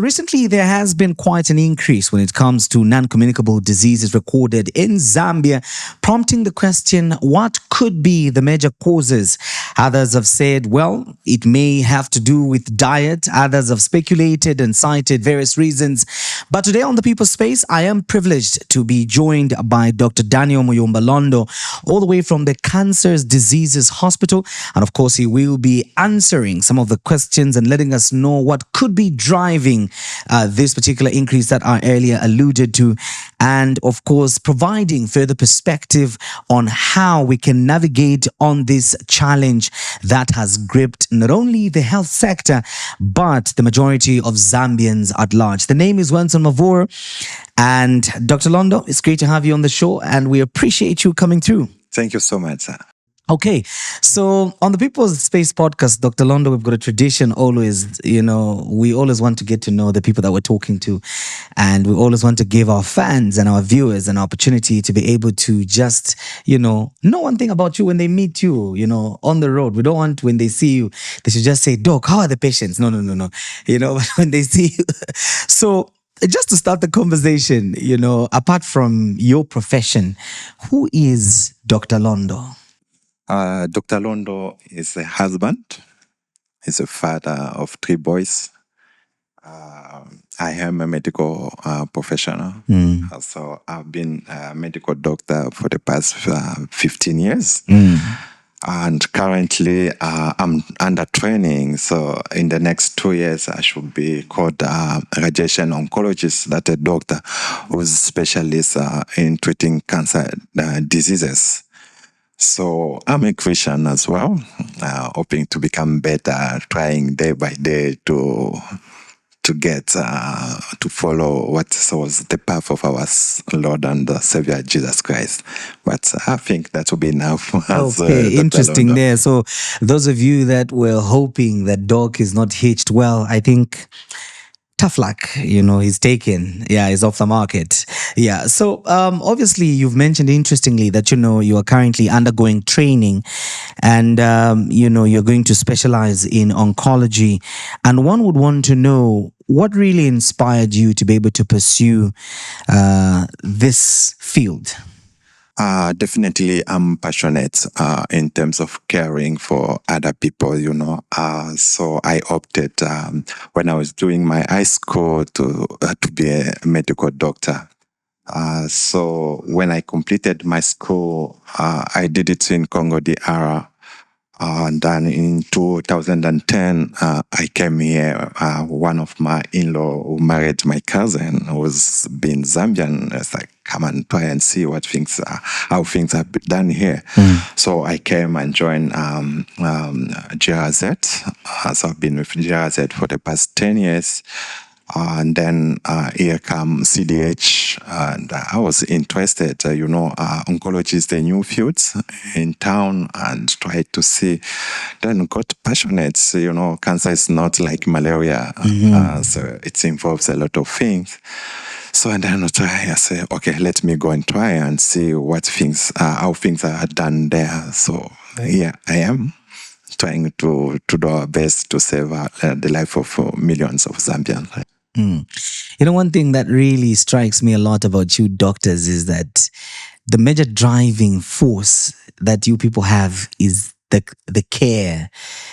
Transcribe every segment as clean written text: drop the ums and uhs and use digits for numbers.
So recently, there has been quite an increase when it comes to non-communicable diseases recorded in Zambia, prompting the question, what could be the major causes? Others have said, well, it may have to do with diet. Others have speculated and cited various reasons. But today on the People's Space, I am privileged to be joined by Dr. Daniel Muyumba Londo, all the way from the Cancer's Diseases Hospital. And of course, he will be answering some of the questions and letting us know what could be driving this particular increase that I earlier alluded to. And of course, providing further perspective on how we can navigate on this challenge that has gripped not only the health sector, but the majority of Zambians at large. The name is Wenson Mavor. And Dr. Londo, it's great to have you on the show, and we appreciate you coming through. Thank you so much, sir. Okay, so on the People's Space podcast, Dr. Londo, we've got a tradition always, we always want to get to know the people that we're talking to. And we always want to give our fans and our viewers an opportunity to be able to just, know one thing about you when they meet you, on the road. We don't want when they see you, they should just say, Doc, how are the patients? No. But when they see you. So just to start the conversation, apart from your profession, who is Dr. Londo? Dr. Londo is a husband. He's a father of 3 boys. I am a medical professional. So I've been a medical doctor for the past 15 years. And currently I'm under training. So in the next 2 years, I should be called a radiation oncologist, that's a doctor who's a specialist in treating cancer diseases. So I'm a Christian as well, hoping to become better, trying day by day to get to follow what was the path of our Lord and Savior Jesus Christ. But I think that will be enough. Okay, interesting there. So those of you that were hoping that Doc is not hitched, well, I think tough luck, he's taken. Yeah, he's off the market. Yeah. So obviously you've mentioned interestingly that, you are currently undergoing training and, you're going to specialize in oncology. And one would want to know what really inspired you to be able to pursue this field? Definitely, I'm passionate in terms of caring for other people, So I opted when I was doing my high school to be a medical doctor. So when I completed my school, I did it in Congo DR. And then in 2010, I came here. One of my in-law who married my cousin was being Zambian. It's like, come and try and see what things are, how things are done here. So I came and joined GRZ. So I've been with GRZ for the past 10 years. And then here comes CDH, and I was interested, oncology is the new field in town, and tried to see, then got passionate, cancer is not like malaria, so it involves a lot of things. So and then I say, okay, let me go and try and see what things, how things are done there. So yeah, I am trying to do our best to save the life of millions of Zambians. One thing that really strikes me a lot about you doctors is that the major driving force that you people have is the care,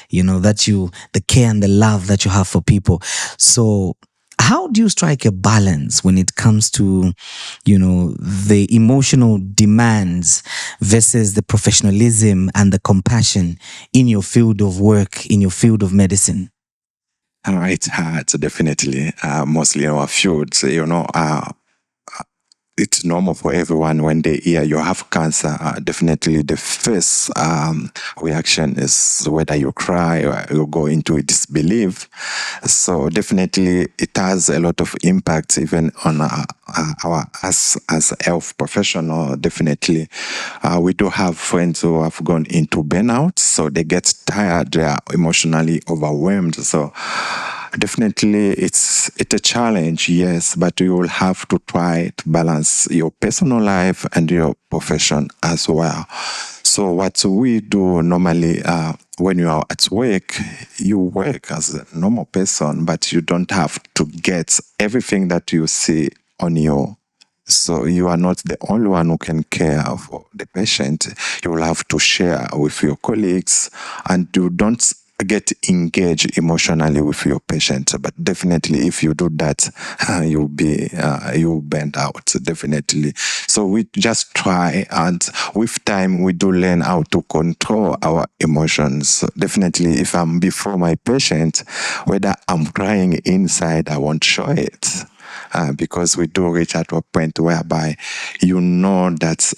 the care and the love that you have for people. So how do you strike a balance when it comes to, the emotional demands versus the professionalism and the compassion in your field of work, in your field of medicine? It's hard, definitely. Mostly in our field, it's normal for everyone when they hear you have cancer. Definitely the first reaction is whether you cry or you go into disbelief. So definitely it has a lot of impact even on us as a health professional. Definitely we do have friends who have gone into burnout, so they get tired, they are emotionally overwhelmed. So definitely it's a challenge, yes, but you will have to try to balance your personal life and your profession as well. So what we do normally, when you are at work, you work as a normal person, but you don't have to get everything that you see on you. So you are not the only one who can care for the patient. You will have to share with your colleagues, and you don't get engaged emotionally with your patient. But definitely, if you do that, you'll burn out, definitely. So we just try, and with time we do learn how to control our emotions. So definitely, if I'm before my patient, whether I'm crying inside, I won't show it. Because we do reach at a point whereby you know that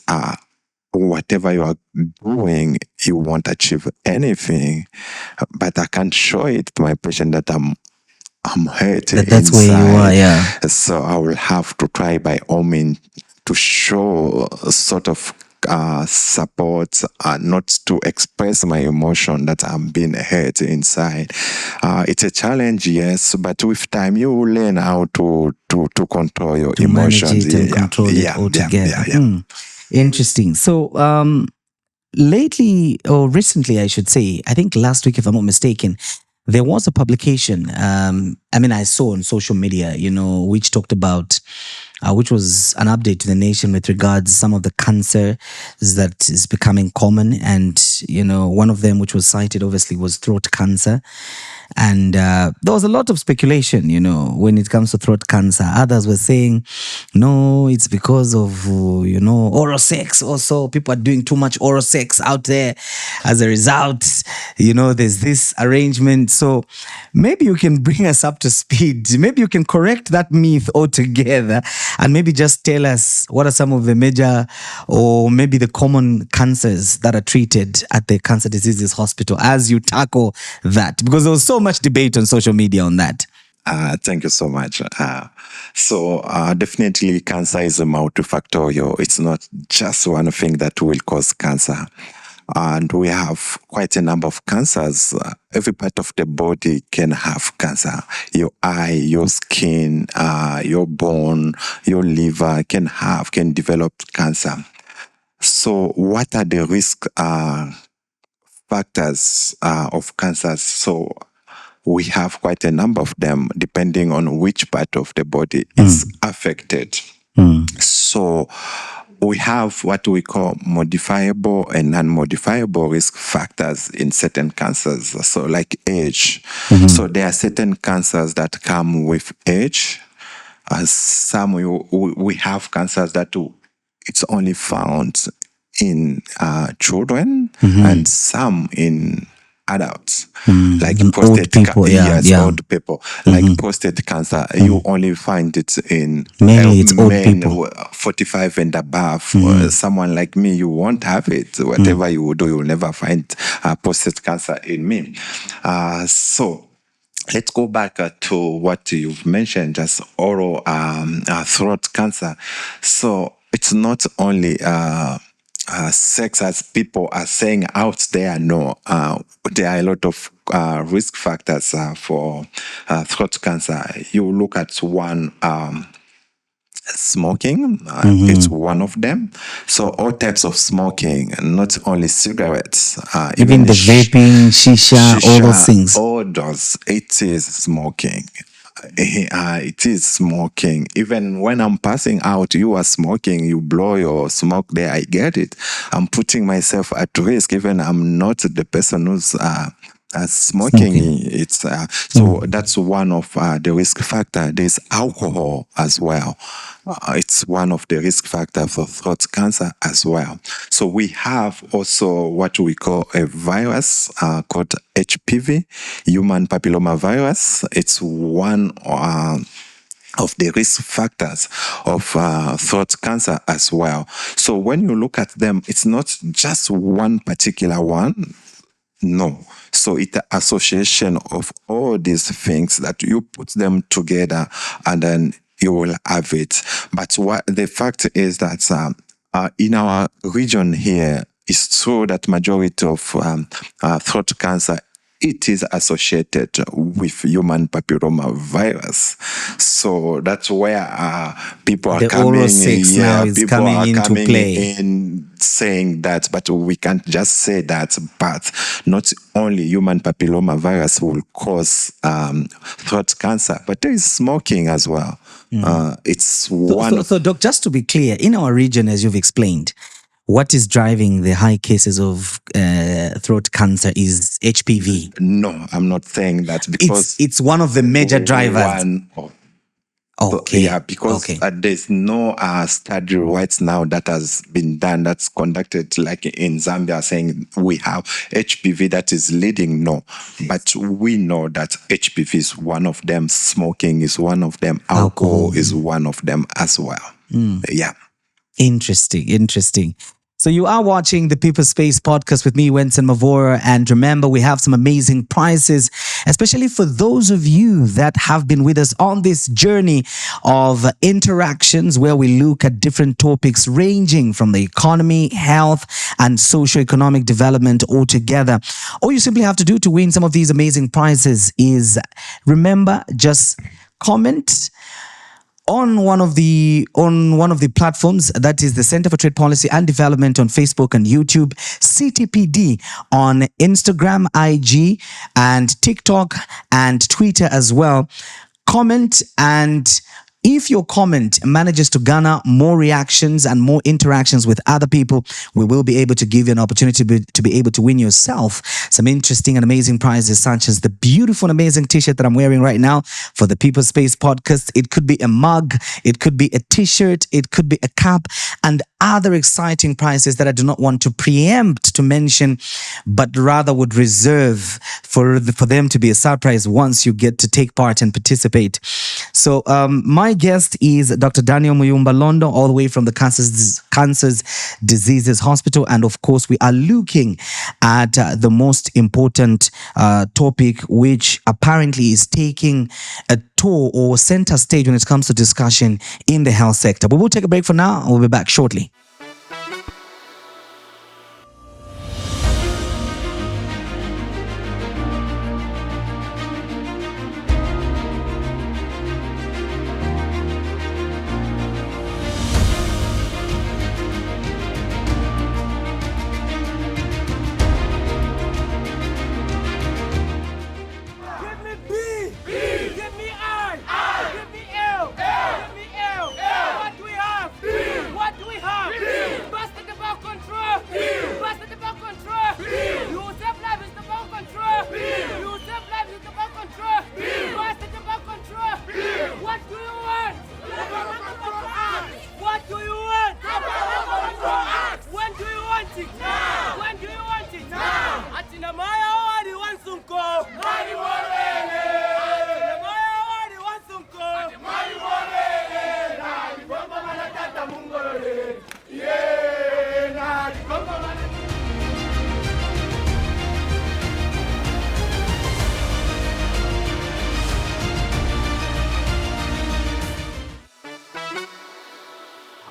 whatever you are doing, you won't achieve anything. But I can't show it to my patient that I'm hurt That's where you are, inside. yeah. So I will have to try by all means to show a sort of support, not to express my emotion that I'm being hurt inside. It's a challenge, yes, but with time you will learn how to control your To manage emotions. it and control it altogether. Interesting. So, lately or recently, I should say, I think last week, if I'm not mistaken, there was a publication. I saw on social media, which talked about, which was an update to the nation with regards some of the cancer that is becoming common, and one of them, which was cited, obviously, was throat cancer. And there was a lot of speculation, when it comes to throat cancer. Others were saying, no, it's because of, oral sex. Also, people are doing too much oral sex out there. As a result, there's this arrangement. So maybe you can bring us up to speed. Maybe you can correct that myth altogether, and maybe just tell us what are some of the major or maybe the common cancers that are treated at the Cancer Diseases Hospital as you tackle that, because there was so much debate on social media on that. Thank you so much. Definitely cancer is a multifactorial. It's not just one thing that will cause cancer. And we have quite a number of cancers. Every part of the body can have cancer. Your eye, your skin, your bone, your liver can develop cancer. So what are the risk factors of cancers? So we have quite a number of them depending on which part of the body is affected. So we have what we call modifiable and non-modifiable risk factors in certain cancers. So like age. So there are certain cancers that come with age. Some we have cancers that it's only found in children, and some in adults, like prostate people, old people, like prostate cancer. You only find it in mainly it's old men people. 45 and above. Someone like me, you won't have it. Whatever you do, you'll never find prostate cancer in me. So let's go back to what you've mentioned, just oral throat cancer. So it's not only sex as people are saying out there. No, there are a lot of risk factors for throat cancer. You look at one. Smoking, it's one of them. So all types of smoking, not only cigarettes, Even the vaping, shisha, all those things. all those, it is smoking. It is smoking. Even when I'm passing out, you are smoking, you blow your smoke there, I get it. I'm putting myself at risk, even I'm not the person who's smoking. It's so that's one of the risk factor. There's alcohol as well. It's one of the risk factors for throat cancer as well. So we have also what we call a virus called HPV, human papilloma virus. It's one of the risk factors of throat cancer as well. So when you look at them, it's not just one particular one. No. So it's the association of all these things that you put them together, and then you will have it. But what the fact is that in our region here, it's true that majority of throat cancer, it is associated with human papilloma virus. So that's where people are The coming. oral sex now is people coming are into coming play. in saying that, but we can't just say that. But not only human papilloma virus will cause throat cancer, but there is smoking as well. It's one. So, Doc, just to be clear, in our region, as you've explained, what is driving the high cases of throat cancer is HPV. No, I'm not saying that, because it's one of the major drivers. One of, okay. Yeah, because there's no study right now that has been done, that's conducted like in Zambia, saying we have HPV that is leading. No, but we know that HPV is one of them. Smoking is one of them. Alcohol is one of them as well. Yeah. Interesting. So you are watching the People Space podcast with me, Winston Mavora. And remember, we have some amazing prizes, especially for those of you that have been with us on this journey of interactions where we look at different topics ranging from the economy, health, and socioeconomic development altogether. All you simply have to do to win some of these amazing prizes is, remember, just comment on one of the platforms, that is the Center for Trade Policy and Development on Facebook and YouTube, CTPD on Instagram, IG, and TikTok and Twitter as well. Comment, and if your comment manages to garner more reactions and more interactions with other people, we will be able to give you an opportunity to be able to win yourself some interesting and amazing prizes, such as the beautiful and amazing t-shirt that I'm wearing right now for the People Space podcast. It could be a mug, it could be a t-shirt, it could be a cap, and other exciting prizes that I do not want to preempt to mention, but rather would reserve for them to be a surprise once you get to take part and participate. So my guest is Dr. Daniel Muyumba Londo, all the way from the Cancer's Diseases Hospital. And of course, we are looking at the most important topic, which apparently is taking a toll or center stage when it comes to discussion in the health sector. But we'll take a break for now. We'll be back shortly.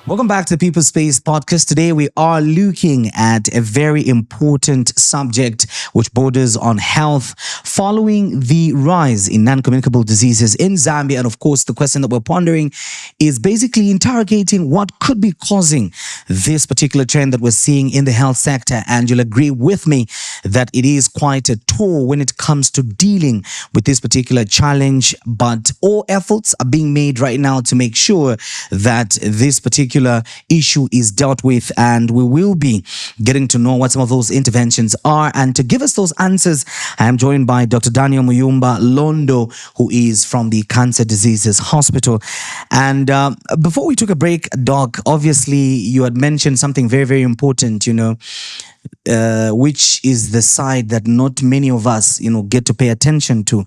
Welcome back to the People Space podcast. Today we are looking at a very important subject which borders on health following the rise in non-communicable diseases in Zambia. And of course, the question that we're pondering is basically interrogating what could be causing this particular trend that we're seeing in the health sector. And you'll agree with me that it is quite a toll when it comes to dealing with this particular challenge. But all efforts are being made right now to make sure that this particular issue is dealt with, and we will be getting to know what some of those interventions are. And to give us those answers, I am joined by Dr. Daniel Muyumba Londo, who is from the Cancer Diseases Hospital. And before we took a break, Doc, obviously you had mentioned something very, very important, which is the side that not many of us, get to pay attention to.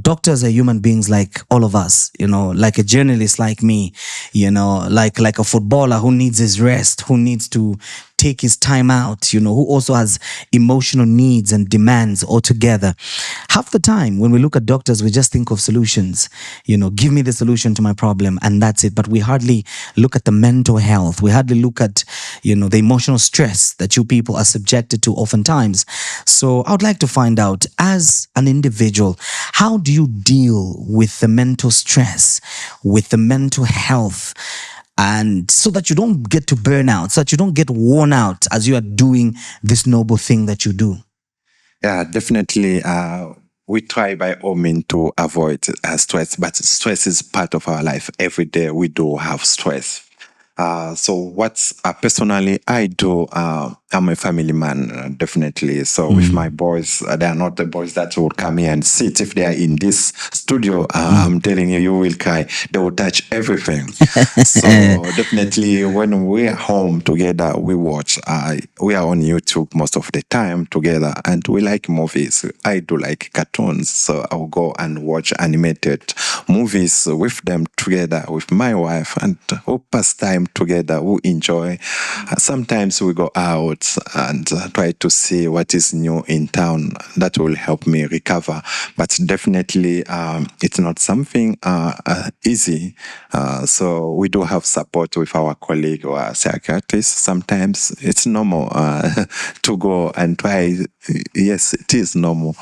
Doctors are human beings like all of us, like a journalist like me, like a footballer who needs his rest, who needs to take his time out, who also has emotional needs and demands altogether. Half the time when we look at doctors, we just think of solutions, give me the solution to my problem and that's it. But we hardly look at the mental health. We hardly look at, the emotional stress that you people are subjected to oftentimes. So I would like to find out, as an individual, how do you deal with the mental stress, with the mental health and so that you don't get to burn out, so that you don't get worn out as you are doing this noble thing that you do? Yeah, definitely. We try by all means to avoid stress, but stress is part of our life. Every day we do have stress. So what personally I do, I'm a family man, definitely. So with my boys, they are not the boys that will come here and sit. If they are in this studio, I'm telling you, you will cry. They will touch everything. So definitely when we are home together, we watch. We are on YouTube most of the time together, and we like movies. I do like cartoons, so I'll go and watch animated movies with them together with my wife, and we pass time together. We enjoy. Sometimes we go out and try to see what is new in town. That will help me recover. But definitely, it's not something easy. So we do have support with our colleague or psychiatrist. Sometimes it's normal to go and try. Yes, it is normal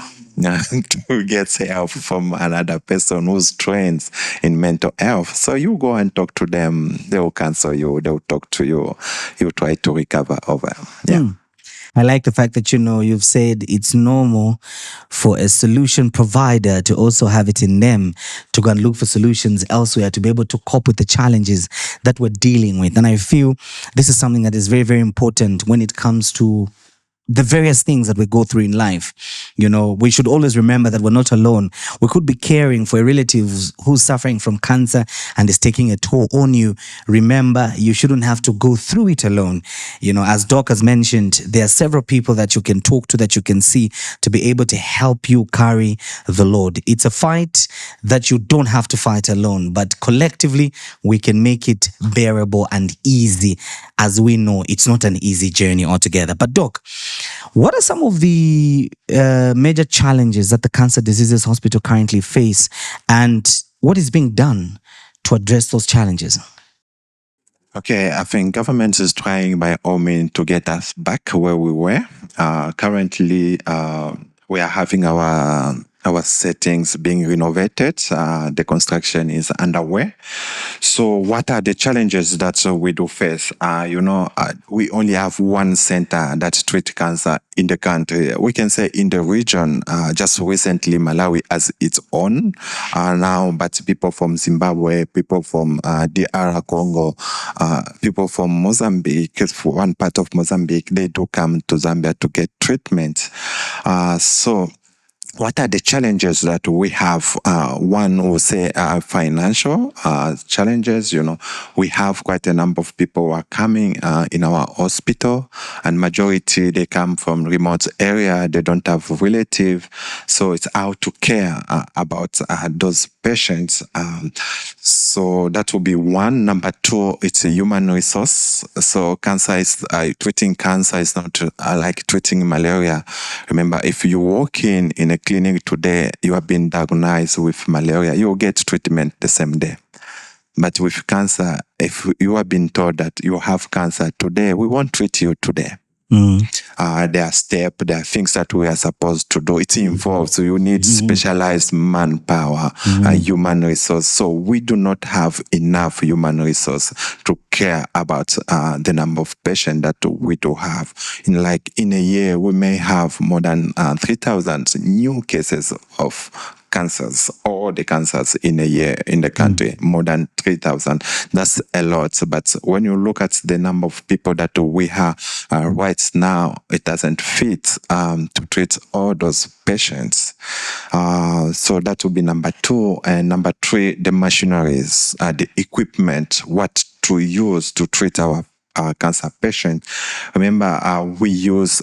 to get help from another person who's trained in mental health. So you go and talk to them. They will counsel you. They will talk to you. You try to recover over. Yeah. I like the fact that, you've said it's normal for a solution provider to also have it in them to go and look for solutions elsewhere to be able to cope with the challenges that we're dealing with. And I feel this is something that is very, very important when it comes to the various things that we go through in life. We should always remember that we're not alone. We could be caring for a relative who's suffering from cancer and is taking a toll on you. Remember, you shouldn't have to go through it alone. As Doc has mentioned, there are several people that you can talk to, that you can see, to be able to help you carry the load. It's a fight that you don't have to fight alone, but collectively we can make it bearable and easy, as we know it's not an easy journey altogether. But Doc, what are some of the major challenges that the Cancer Diseases Hospital currently face, and what is being done to address those challenges? Okay, I think government is trying by all means to get us back where we were. Currently, we are having our settings being renovated. The construction is underway. So what are the challenges that we do face? We only have one center that treats cancer in the country. We can say in the region. Just recently, Malawi has its own now, but people from Zimbabwe, people from DR Congo, people from Mozambique, for one part of Mozambique, they do come to Zambia to get treatment. So what are the challenges that we have? One will say financial challenges. We have quite a number of people who are coming in our hospital, and majority they come from remote area. They don't have relative, so it's how to care about those patients. So that will be one. Number two, it's a human resource. So treating cancer is not like treating malaria. Remember, if you walk in a clinic today, you have been diagnosed with malaria, you will get treatment the same day. But with cancer, if you have been told that you have cancer today, we won't treat you today. There are steps, there are things that we are supposed to do. It's involved, so you need specialized manpower, human resource. So we do not have enough human resource to care about the number of patients that we do have. In a year, we may have more than 3,000 new cases of cancers, all the cancers in a year in the country, more than 3,000. That's a lot. But when you look at the number of people that we have right now, it doesn't fit to treat all those patients. So that will be number two. And number three, the machineries, the equipment, what to use to treat our cancer patient. Remember, we use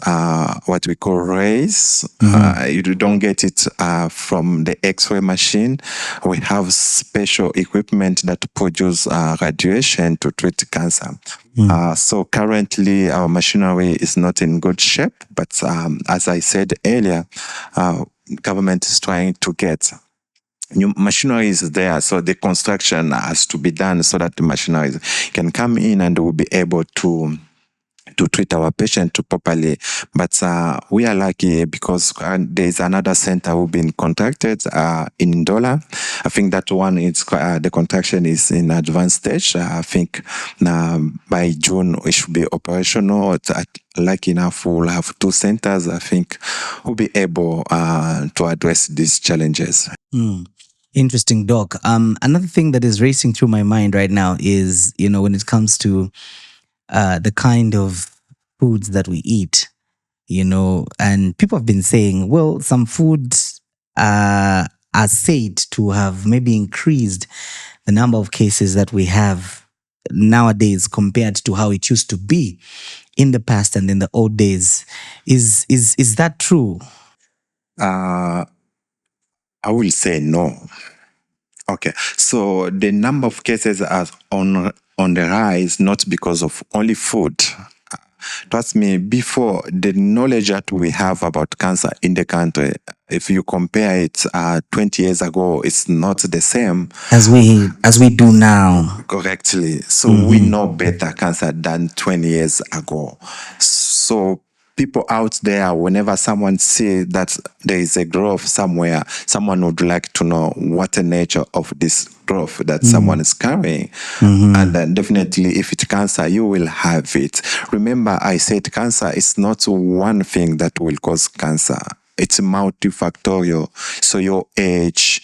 what we call rays. You don't get it from the X-ray machine. We have special equipment that produce radiation to treat cancer. So currently, our machinery is not in good shape. But as I said earlier, government is trying to get new machinery is there, so the construction has to be done so that the machinery can come in and will be able to to treat our patient properly. But we are lucky because there's another center who've been contracted in Ndola. I think that one is the contraction is in advanced stage. I think by June it should be operational. Lucky enough, we'll have 2 centers. I think we'll be able to address these challenges. Interesting, Doc. Another thing that is racing through my mind right now is, when it comes to the kind of foods that we eat, and people have been saying, well, some foods are said to have maybe increased the number of cases that we have nowadays compared to how it used to be in the past and in the old days. Is that true? I will say no. Okay, so the number of cases are on the rise, not because of only food. Trust me, before, the knowledge that we have about cancer in the country, if you compare it 20 years ago, it's not the same as we do now. Correctly. So we know better cancer than 20 years ago. So people out there, whenever someone sees that there is a growth somewhere, someone would like to know what the nature of this growth that someone is carrying. And then definitely, if it's cancer, you will have it. Remember, I said cancer is not one thing that will cause cancer. It's multifactorial. So your age,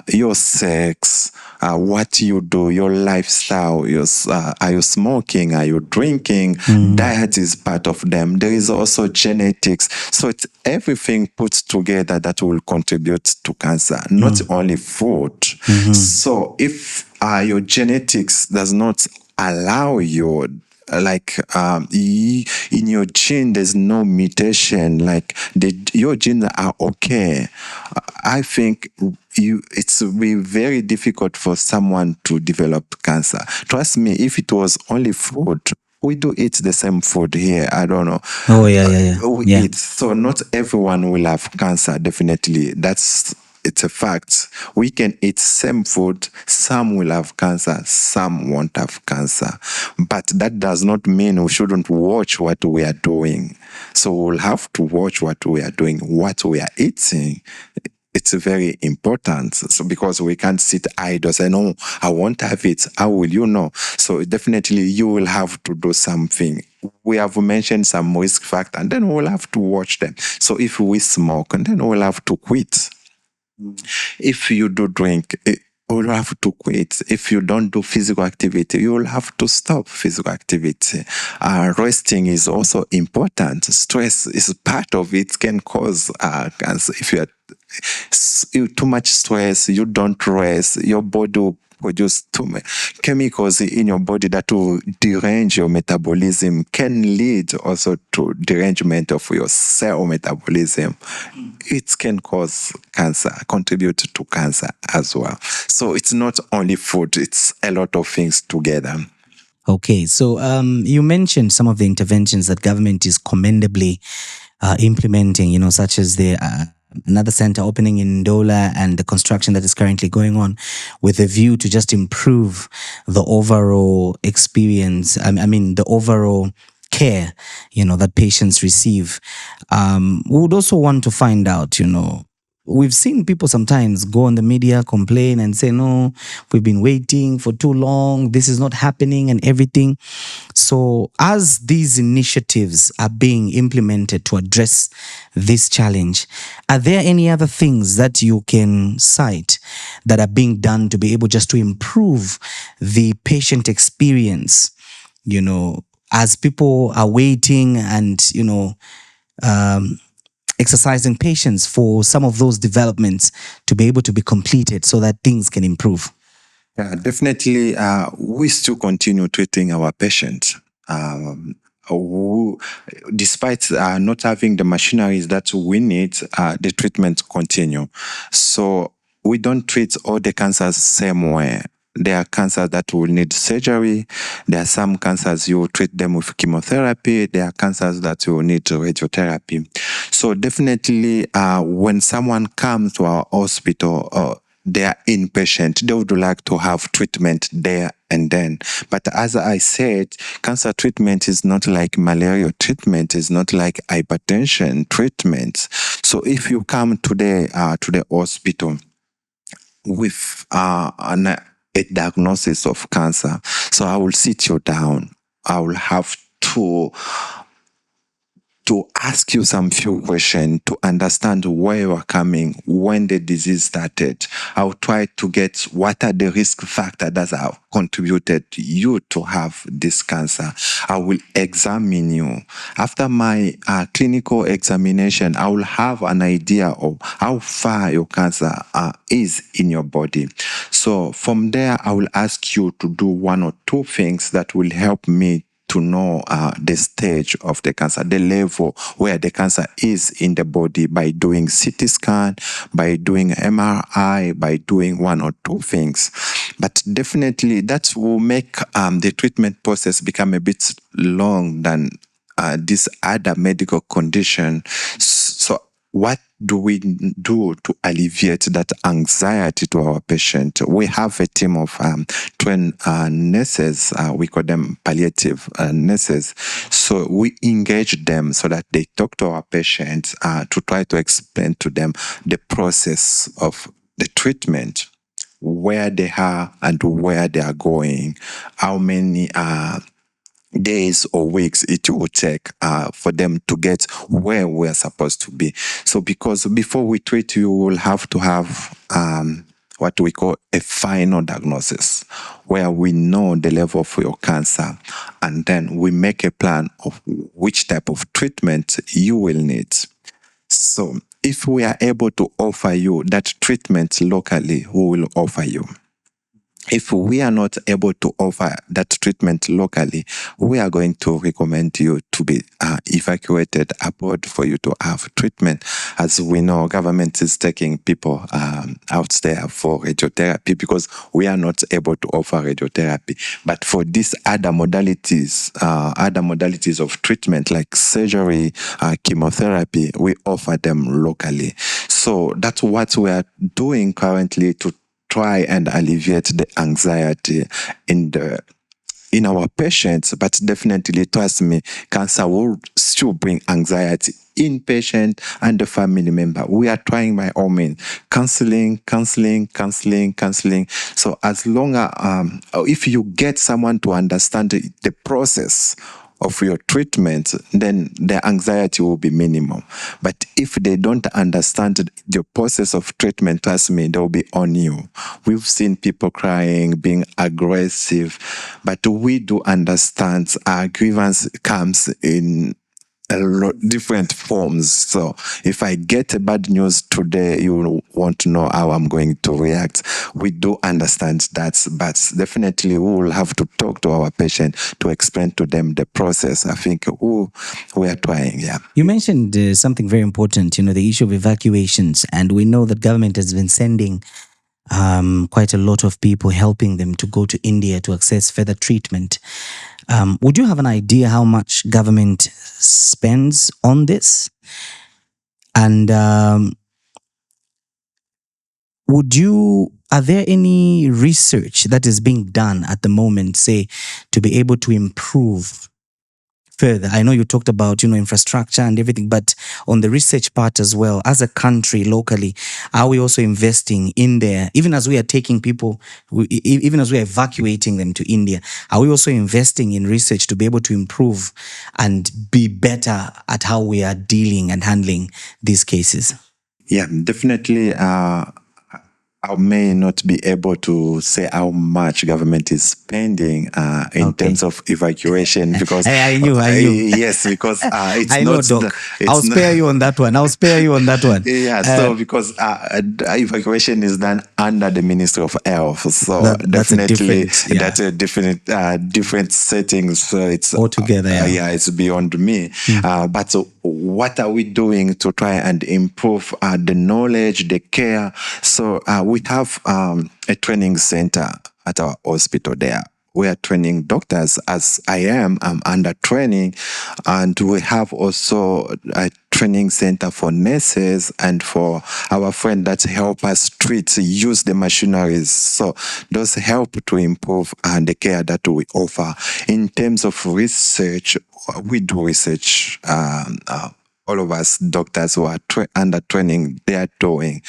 your sex, what you do, your lifestyle, are you smoking, are you drinking? Diet is part of them. There is also genetics. So it's everything put together that will contribute to cancer, not only food. So if your genetics does not allow you, like in your gene there's no mutation, like your genes are okay, I think it's will be very difficult for someone to develop cancer. Trust me, if it was only food, we do eat the same food here. I don't know. Oh yeah. We eat. So not everyone will have cancer, definitely. It's a fact. We can eat same food. Some will have cancer, some won't have cancer. But that does not mean we shouldn't watch what we are doing. So we'll have to watch what we are doing, what we are eating. It's very important. So because we can't sit idle and say, no, I won't have it. How will you know? So definitely you will have to do something. We have mentioned some risk factors, and then we'll have to watch them. So if we smoke, and then we'll have to quit. If you do drink, you'll have to quit. If you don't do physical activity, you will have to stop physical activity. Resting is also important. Stress is part of it, can cause cancer. If you are too much stress, you don't rest, your body will produce too many chemicals in your body that will derange your metabolism, can lead also to derangement of your cell metabolism. It can cause cancer, contribute to cancer as well. So it's not only food, it's a lot of things together. Okay, so you mentioned some of the interventions that government is commendably implementing, such as the another center opening in Ndola and the construction that is currently going on with a view to just improve the overall experience. I mean, the overall care, that patients receive. We would also want to find out, we've seen people sometimes go on the media, complain and say, no, we've been waiting for too long. This is not happening and everything. So as these initiatives are being implemented to address this challenge, are there any other things that you can cite that are being done to be able just to improve the patient experience, as people are waiting and, exercising patience for some of those developments to be able to be completed so that things can improve? Yeah, definitely. We still continue treating our patients. Who, despite not having the machineries that we need, the treatment continue. So we don't treat all the cancers the same way. There are cancers that will need surgery. There are some cancers you will treat them with chemotherapy. There are cancers that will need radiotherapy. So definitely, when someone comes to our hospital, they are inpatient. They would like to have treatment there and then. But as I said, cancer treatment is not like malaria treatment, is not like hypertension treatment. So if you come today to the hospital with a diagnosis of cancer, so I will sit you down. I will have to ask you some few questions to understand where you are coming, when the disease started. I'll try to get what are the risk factors that have contributed you to have this cancer. I will examine you. After my clinical examination, I will have an idea of how far your cancer is in your body. So from there, I will ask you to do one or two things that will help me to know the stage of the cancer, the level where the cancer is in the body by doing CT scan, by doing MRI, by doing one or two things. But definitely that will make the treatment process become a bit long than this other medical condition. So what do we do to alleviate that anxiety to our patient? We have a team of trained nurses. We call them palliative nurses. So we engage them so that they talk to our patients to try to explain to them the process of the treatment, where they are and where they are going, how many days or weeks it will take for them to get where we're supposed to be. So because before we treat you, we'll have to have what we call a final diagnosis, where we know the level of your cancer, and then we make a plan of which type of treatment you will need. So if we are able to offer you that treatment locally, we will offer you. If we are not able to offer that treatment locally, we are going to recommend you to be evacuated abroad for you to have treatment. As we know, government is taking people out there for radiotherapy because we are not able to offer radiotherapy. But for these other modalities of treatment like surgery, chemotherapy, we offer them locally. So that's what we are doing currently to try and alleviate the anxiety in our patients. But definitely, trust me, cancer will still bring anxiety in patient and the family member. We are trying by all means, counseling. So as long as if you get someone to understand the process of your treatment, then the anxiety will be minimum. But if they don't understand the process of treatment, trust me, they'll be on you. We've seen people crying, being aggressive, but we do understand our grievance comes in different forms. So if I get a bad news today, you want to know how I'm going to react. We do understand that, but definitely we will have to talk to our patient to explain to them the process. I think we are trying, yeah. You mentioned something very important, the issue of evacuations, and we know that government has been sending quite a lot of people, helping them to go to India to access further treatment. Would you have an idea how much government spends on this? And are there any research that is being done at the moment, say, to be able to improve further? I know you talked about, infrastructure and everything, but on the research part as well, as a country locally, are we also investing in there? Even as we are taking people, even as we are evacuating them to India, are we also investing in research to be able to improve and be better at how we are dealing and handling these cases? Yeah, definitely. I may not be able to say how much government is spending in terms of evacuation because I knew. Yes, because it's I not. know, Doc. I'll spare you on that one. Yeah, so because evacuation is done under the Ministry of Health, so that's definitely that's a different settings. So it's altogether. It's beyond me. But what are we doing to try and improve the knowledge, the care? So we have a training center at our hospital there. We are training doctors. As I'm under training, And we have also a training center for nurses and for our friend that help us treat, use the machineries. So those help to improve the care that we offer. In terms of research, we do research. All of us doctors who are under training, they are doing.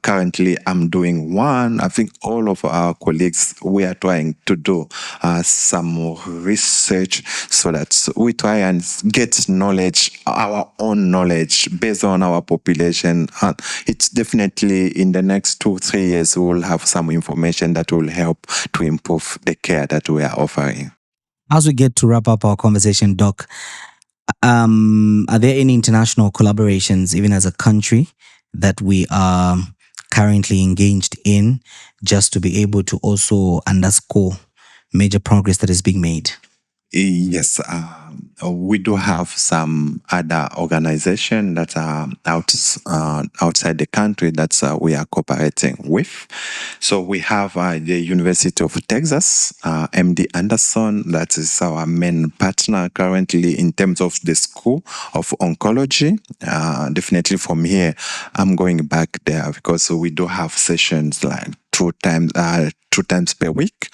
Currently, I'm doing one. I think all of our colleagues, we are trying to do some research so that we try and get knowledge, our own knowledge based on our population. It's definitely in the next 2-3 years, we will have some information that will help to improve the care that we are offering. As we get to wrap up our conversation, Doc, are there any international collaborations, even as a country, that we are currently engaged in, just to be able to also underscore major progress that is being made? Yes, we do have some other organizations that are outside the country that we are cooperating with. So we have the University of Texas, MD Anderson, that is our main partner currently in terms of the School of Oncology. Definitely from here, I'm going back there because we do have sessions like two times per week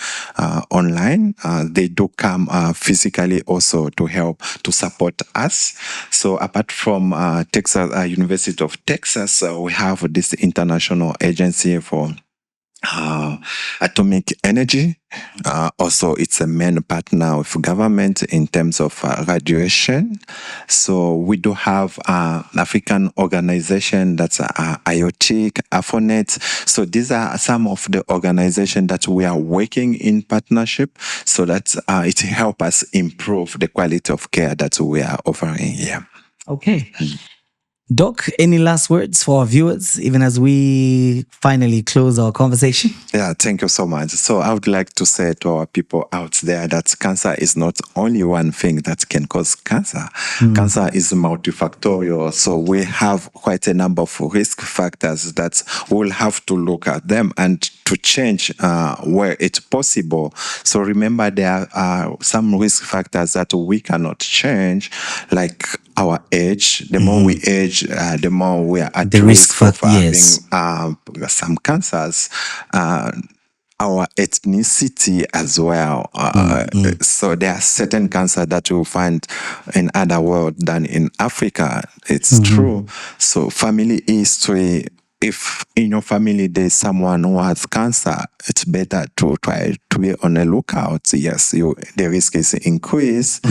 online. They do come physically also to help to support us. So apart from Texas University of Texas, we have this international agency for atomic energy. Also, it's a main partner with government in terms of radiation. So we do have African organization that's IoT, AFONET. So these are some of the organizations that we are working in partnership so that it helps us improve the quality of care that we are offering here. Okay. Doc, any last words for our viewers, even as we finally close our conversation? Yeah, thank you so much. So I would like to say to our people out there that cancer is not only one thing that can cause cancer. Cancer is multifactorial. So we have quite a number of risk factors that we'll have to look at them and to change where it's possible. So remember, there are some risk factors that we cannot change, like our age. The more we age, the more we are at The risk of having yes. some cancers. Our ethnicity as well. So there are certain cancers that you find in other world than in Africa. It's true. So family history. If in your family there's someone who has cancer, it's better to try to be on the lookout. Yes, the risk is increased.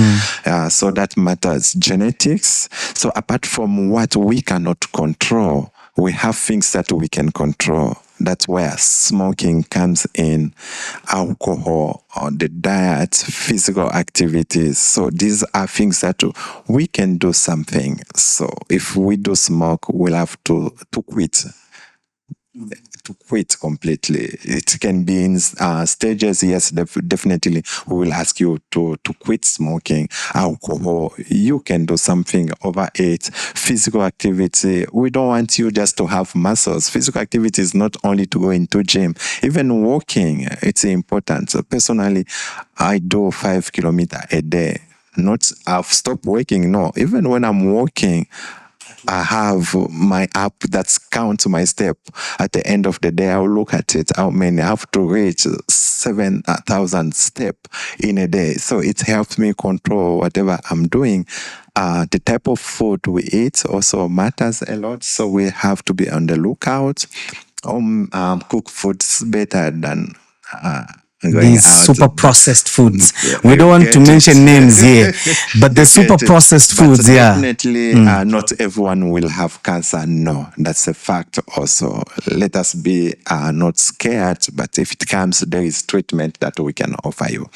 So that matters. Genetics. So apart from what we cannot control, we have things that we can control. That's where smoking comes in, alcohol, or the diet, physical activities. So these are things that we can do something. So if we do smoke, we'll have to quit. To quit completely. It can be in stages. Yes, definitely. We will ask you to quit smoking. Alcohol, you can do something. Overeat. Physical activity, we don't want you just to have muscles. Physical activity is not only to go into gym. Even walking, it's important. So personally, I do 5 kilometers a day. Not I've stopped working. No, even when I'm walking, I have my app that counts my step. At the end of the day, I'll look at it, how many I have to reach 7,000 steps in a day. So it helps me control whatever I'm doing. The type of food we eat also matters a lot. So we have to be on the lookout. Cook foods better than these super processed foods. We don't want to mention names here, but the super processed foods, definitely not everyone will have cancer. No, that's a fact also. Let us be not scared, but if it comes, there is treatment that we can offer you.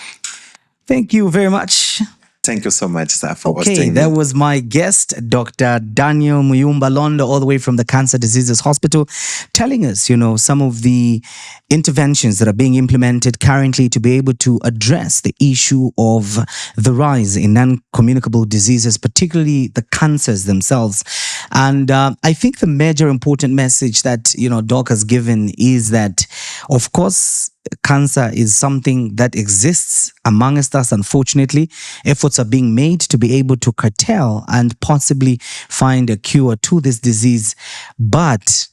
Thank you very much. Thank you so much, sir, for hosting me. That was my guest, Dr. Daniel Muyumba Londo, all the way from the Cancer Diseases Hospital, telling us, some of the interventions that are being implemented currently to be able to address the issue of the rise in non-communicable diseases, particularly the cancers themselves. And I think the major important message that, Doc has given is that, of course, cancer is something that exists amongst us. Unfortunately, efforts are being made to be able to curtail and possibly find a cure to this disease. But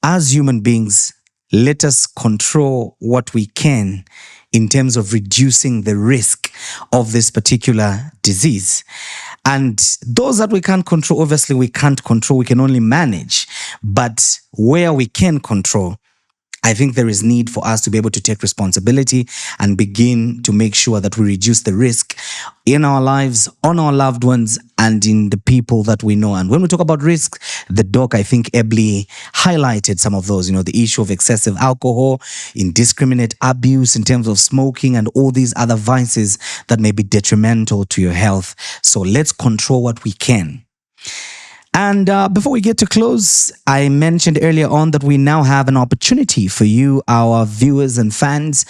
as human beings, let us control what we can in terms of reducing the risk of this particular disease. And those that we can't control, obviously we can't control, we can only manage. But where we can control, I think there is need for us to be able to take responsibility and begin to make sure that we reduce the risk in our lives, on our loved ones, and in the people that we know. And when we talk about risk, the doc, I think, ably highlighted some of those, the issue of excessive alcohol, indiscriminate abuse in terms of smoking, and all these other vices that may be detrimental to your health. So let's control what we can. And before we get to close, I mentioned earlier on that we now have an opportunity for you, our viewers and fans,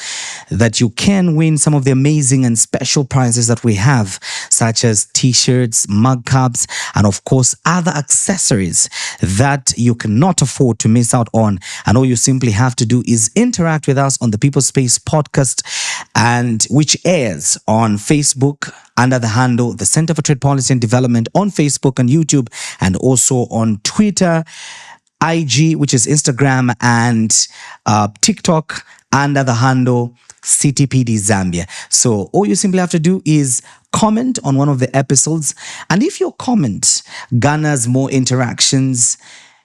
that you can win some of the amazing and special prizes that we have, such as t-shirts, mug cups, and of course, other accessories that you cannot afford to miss out on. And all you simply have to do is interact with us on the People's Space podcast, and which airs on Facebook under the handle the Center for Trade Policy and Development on Facebook and YouTube, and also on Twitter, IG, which is Instagram, and TikTok under the handle CTPD Zambia. So all you simply have to do is comment on one of the episodes, and if your comment garners more interactions,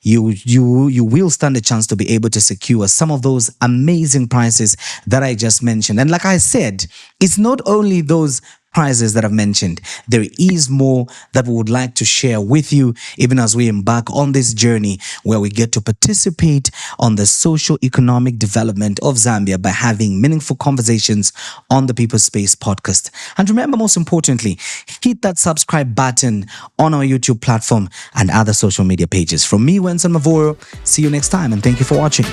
you will stand a chance to be able to secure some of those amazing prizes that I just mentioned. And like I said, it's not only those prizes that I've mentioned. There is more that we would like to share with you, even as we embark on this journey where we get to participate on the socio-economic development of Zambia by having meaningful conversations on the People's Space podcast. And remember, most importantly, hit that subscribe button on our YouTube platform and other social media pages. From me, Wenson Mavoro, see you next time, and thank you for watching.